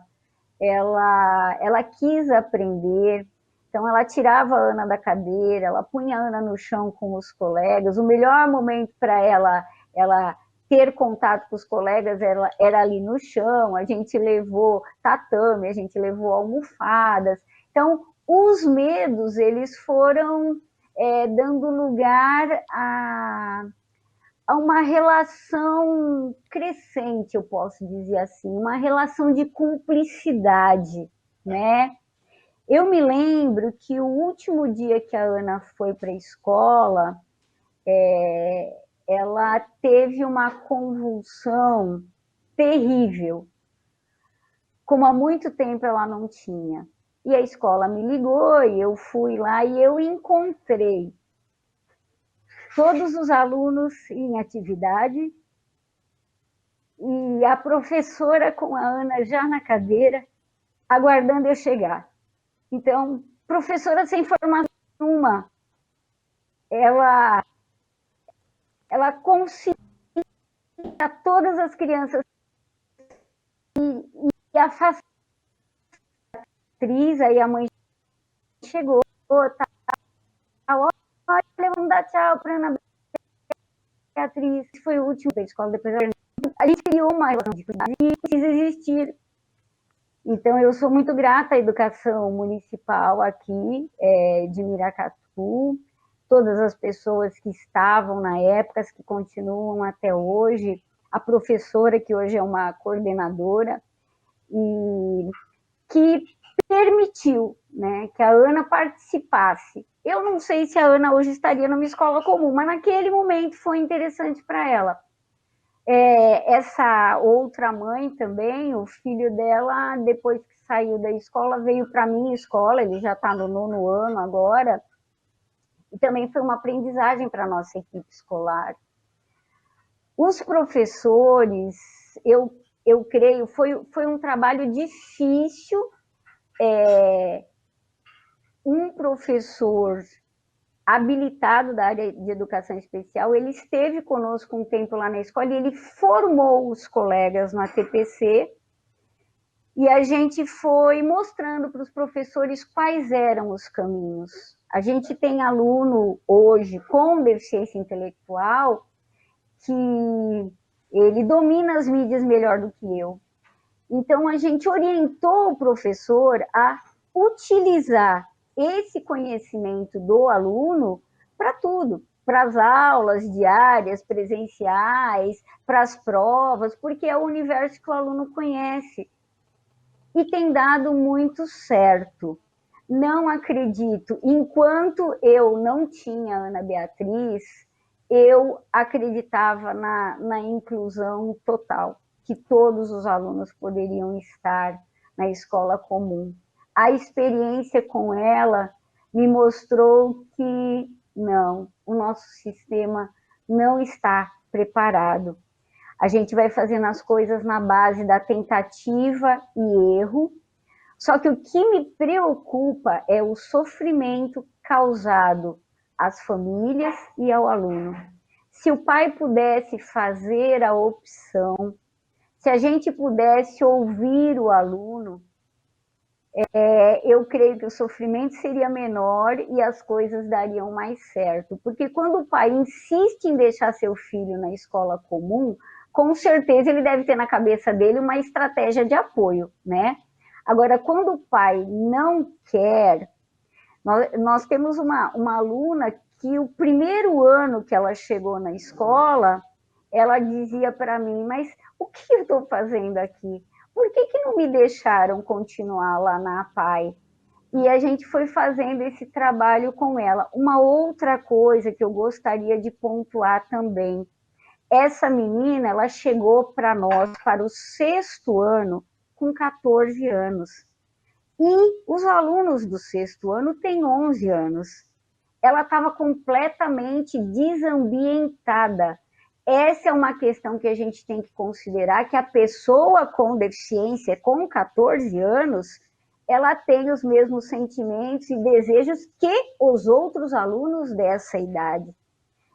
ela quis aprender, então ela tirava a Ana da cadeira, ela punha a Ana no chão com os colegas. O melhor momento para ela ter contato com os colegas era ali no chão. A gente levou tatame, a gente levou almofadas. Então, os medos, eles foram dando lugar a uma relação crescente, eu posso dizer assim, uma relação de cumplicidade, né? Eu me lembro que o último dia que a Ana foi para a escola, ela teve uma convulsão terrível, como há muito tempo ela não tinha. E a escola me ligou e eu fui lá e eu encontrei todos os alunos em atividade e a professora com a Ana já na cadeira, aguardando eu chegar. Então, professora sem formação nenhuma, ela conseguia todas as crianças e a atriz, aí a mãe chegou, tá, olha, vamos dar tchau para Ana Beatriz, foi o último da escola, depois a gente criou uma relação de cuidado e precisa existir. Então, eu sou muito grata à educação municipal aqui de Miracatu, todas as pessoas que estavam na época, as que continuam até hoje, a professora, que hoje é uma coordenadora, e que permitiu, né, que a Ana participasse. Eu não sei se a Ana hoje estaria numa escola comum, mas naquele momento foi interessante para ela. Essa outra mãe também, o filho dela, depois que saiu da escola, veio para a minha escola, ele já está no 9º ano agora, e também foi uma aprendizagem para a nossa equipe escolar. Os professores, eu creio, foi um trabalho difícil. Um professor habilitado da área de educação especial, ele esteve conosco um tempo lá na escola e ele formou os colegas no ATPC e a gente foi mostrando para os professores quais eram os caminhos. A gente tem aluno hoje com deficiência intelectual que ele domina as mídias melhor do que eu. Então, a gente orientou o professor a utilizar esse conhecimento do aluno para tudo, para as aulas diárias, presenciais, para as provas, porque é o universo que o aluno conhece. E tem dado muito certo. Não acredito, enquanto eu não tinha Ana Beatriz, eu acreditava na inclusão total, que todos os alunos poderiam estar na escola comum. A experiência com ela me mostrou que não, o nosso sistema não está preparado. A gente vai fazendo as coisas na base da tentativa e erro, só que o que me preocupa é o sofrimento causado às famílias e ao aluno. Se o pai pudesse fazer a opção, se a gente pudesse ouvir o aluno, eu creio que o sofrimento seria menor e as coisas dariam mais certo. Porque quando o pai insiste em deixar seu filho na escola comum, com certeza ele deve ter na cabeça dele uma estratégia de apoio, né? Agora, quando o pai não quer, nós temos uma aluna que o primeiro ano que ela chegou na escola, ela dizia para mim, mas o que eu estou fazendo aqui? Por que não me deixaram continuar lá na APAE? E a gente foi fazendo esse trabalho com ela. Uma outra coisa que eu gostaria de pontuar também, essa menina, ela chegou para nós, para o 6º ano, com 14 anos. E os alunos do 6º ano têm 11 anos. Ela estava completamente desambientada. Essa é uma questão que a gente tem que considerar, que a pessoa com deficiência, com 14 anos, ela tem os mesmos sentimentos e desejos que os outros alunos dessa idade.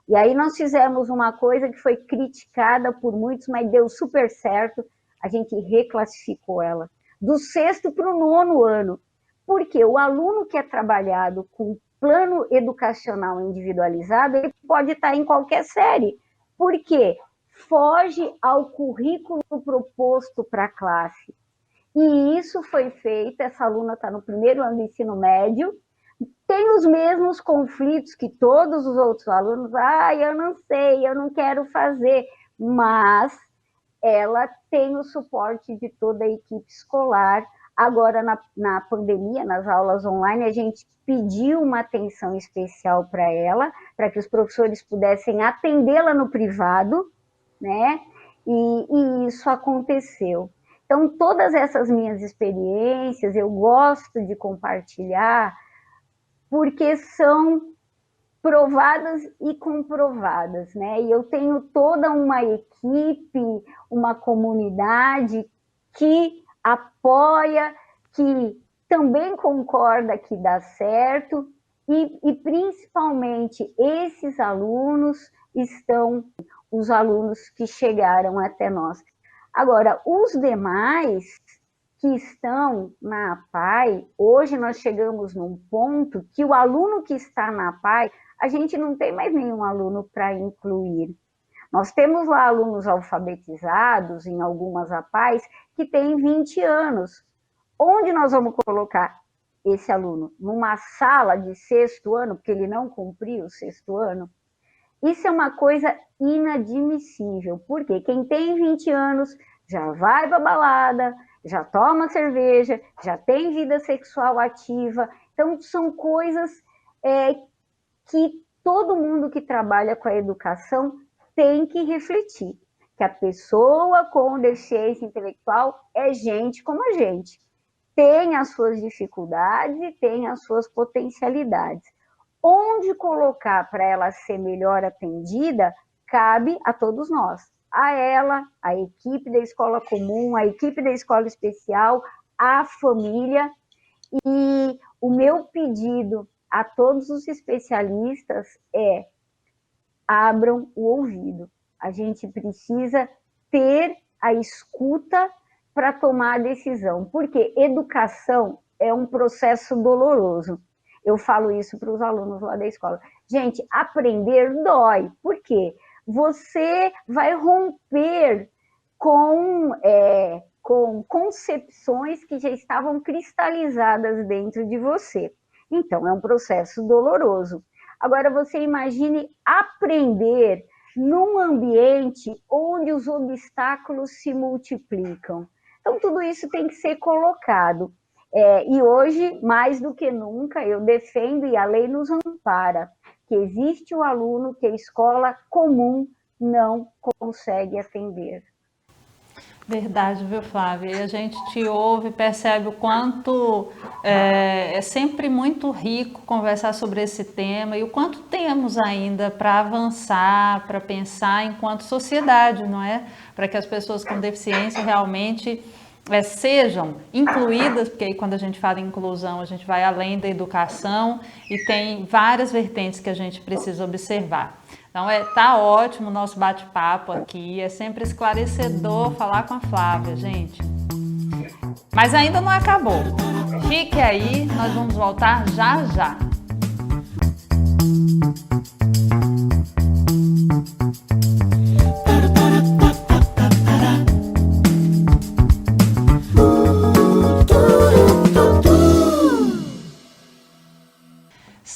E aí nós fizemos uma coisa que foi criticada por muitos, mas deu super certo, a gente reclassificou ela, do 6º para o 9º ano, porque o aluno que é trabalhado com plano educacional individualizado, ele pode estar em qualquer série, porque foge ao currículo proposto para a classe. E isso foi feito, essa aluna está no 1º ano do ensino médio, tem os mesmos conflitos que todos os outros alunos, eu não sei, eu não quero fazer, mas ela tem o suporte de toda a equipe escolar. Agora, na pandemia, nas aulas online, a gente pediu uma atenção especial para ela, para que os professores pudessem atendê-la no privado, né? E isso aconteceu. Então, todas essas minhas experiências, eu gosto de compartilhar, porque são provadas e comprovadas, né? E eu tenho toda uma equipe, uma comunidade que apoia, que também concorda que dá certo, e principalmente esses alunos estão, os alunos que chegaram até nós. Agora, os demais que estão na APAE, hoje nós chegamos num ponto que o aluno que está na APAE, a gente não tem mais nenhum aluno para incluir. Nós temos lá alunos alfabetizados em algumas APAEs que têm 20 anos. Onde nós vamos colocar esse aluno? Numa sala de 6º ano, porque ele não cumpriu o 6º ano? Isso é uma coisa inadmissível, porque quem tem 20 anos já vai para a balada, já toma cerveja, já tem vida sexual ativa. Então, são coisas que todo mundo que trabalha com a educação tem que refletir, que a pessoa com deficiência intelectual é gente como a gente, tem as suas dificuldades e tem as suas potencialidades. Onde colocar para ela ser melhor atendida, cabe a todos nós. A ela, a equipe da escola comum, a equipe da escola especial, a família. E o meu pedido a todos os especialistas é: abram o ouvido. A gente precisa ter a escuta para tomar a decisão, porque educação é um processo doloroso. Eu falo isso para os alunos lá da escola. Gente, aprender dói. Por quê? Você vai romper com concepções que já estavam cristalizadas dentro de você. Então, é um processo doloroso. Agora, você imagine aprender num ambiente onde os obstáculos se multiplicam. Então, tudo isso tem que ser colocado. E hoje, mais do que nunca, eu defendo, e a lei nos ampara, que existe o aluno que a escola comum não consegue atender. Verdade, viu, Flávia? E a gente te ouve, percebe o quanto é sempre muito rico conversar sobre esse tema e o quanto temos ainda para avançar, para pensar enquanto sociedade, não é? Para que as pessoas com deficiência realmente sejam incluídas, porque aí quando a gente fala em inclusão, a gente vai além da educação e tem várias vertentes que a gente precisa observar. Então, tá ótimo o nosso bate-papo aqui, é sempre esclarecedor falar com a Flávia, gente. Mas ainda não acabou. Fique aí, nós vamos voltar já já.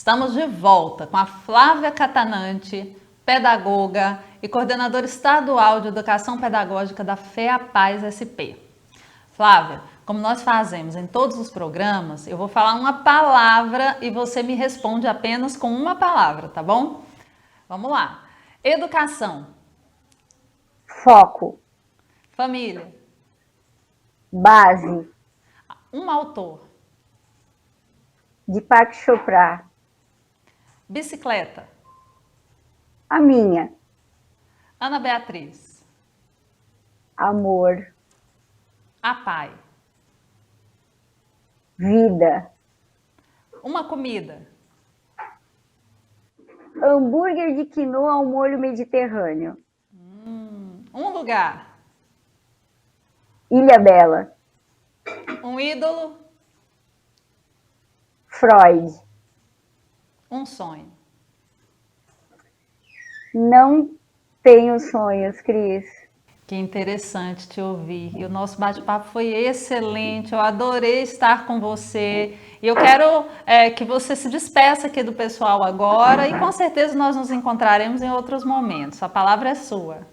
Estamos de volta com a Flávia Catanante, pedagoga e coordenadora estadual de educação pedagógica da FEAPaz SP. Flávia, como nós fazemos em todos os programas, eu vou falar uma palavra e você me responde apenas com uma palavra, tá bom? Vamos lá. Educação. Foco. Família. Base. Um autor. Deepak Chopra. Bicicleta. A minha. Ana Beatriz. Amor. A pai. Vida. Uma comida. Hambúrguer de quinoa ao molho mediterrâneo. Um lugar. Ilha Bela. Um ídolo. Freud. Um sonho. Não tenho sonhos, Cris. Que interessante te ouvir. E o nosso bate-papo foi excelente. Eu adorei estar com você. E eu quero que você se despeça aqui do pessoal agora. E com certeza nós nos encontraremos em outros momentos. A palavra é sua.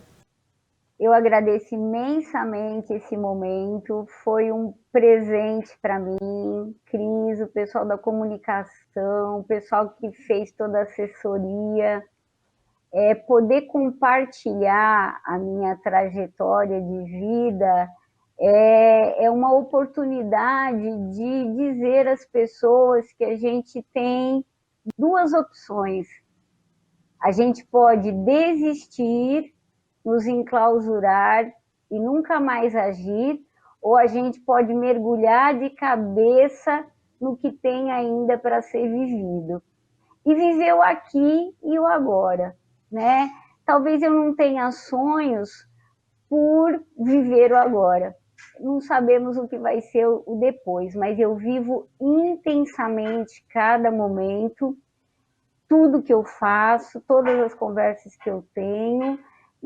Eu agradeço imensamente esse momento. Foi um presente para mim, Cris, o pessoal da comunicação, o pessoal que fez toda a assessoria. Poder compartilhar a minha trajetória de vida é uma oportunidade de dizer às pessoas que a gente tem duas opções. A gente pode desistir, nos enclausurar e nunca mais agir, ou a gente pode mergulhar de cabeça no que tem ainda para ser vivido. E viver o aqui e o agora, né? Talvez eu não tenha sonhos por viver o agora. Não sabemos o que vai ser o depois, mas eu vivo intensamente cada momento, tudo que eu faço, todas as conversas que eu tenho,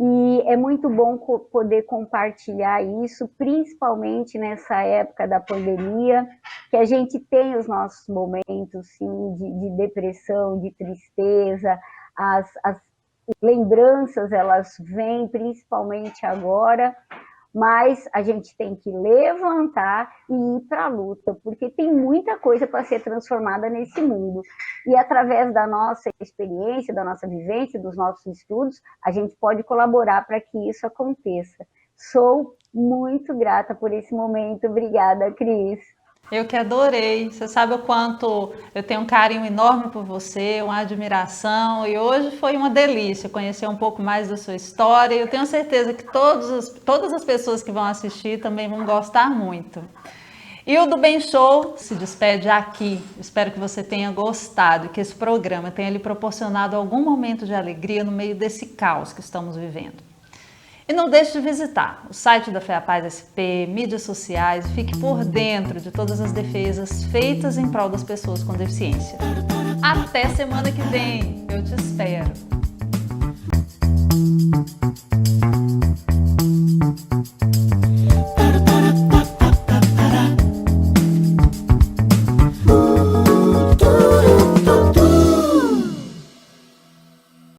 e é muito bom poder compartilhar isso, principalmente nessa época da pandemia, que a gente tem os nossos momentos, sim, de depressão, de tristeza, as lembranças, elas vêm principalmente agora, mas a gente tem que levantar e ir para a luta, porque tem muita coisa para ser transformada nesse mundo. E através da nossa experiência, da nossa vivência, dos nossos estudos, a gente pode colaborar para que isso aconteça. Sou muito grata por esse momento. Obrigada, Cris. Eu que adorei. Você sabe o quanto eu tenho um carinho enorme por você, uma admiração. E hoje foi uma delícia conhecer um pouco mais da sua história. E eu tenho certeza que todas as pessoas que vão assistir também vão gostar muito. E o Do Bem Show se despede aqui. Espero que você tenha gostado e que esse programa tenha lhe proporcionado algum momento de alegria no meio desse caos que estamos vivendo. E não deixe de visitar o site da FEAPaz SP, mídias sociais e fique por dentro de todas as defesas feitas em prol das pessoas com deficiência. Até semana que vem, eu te espero!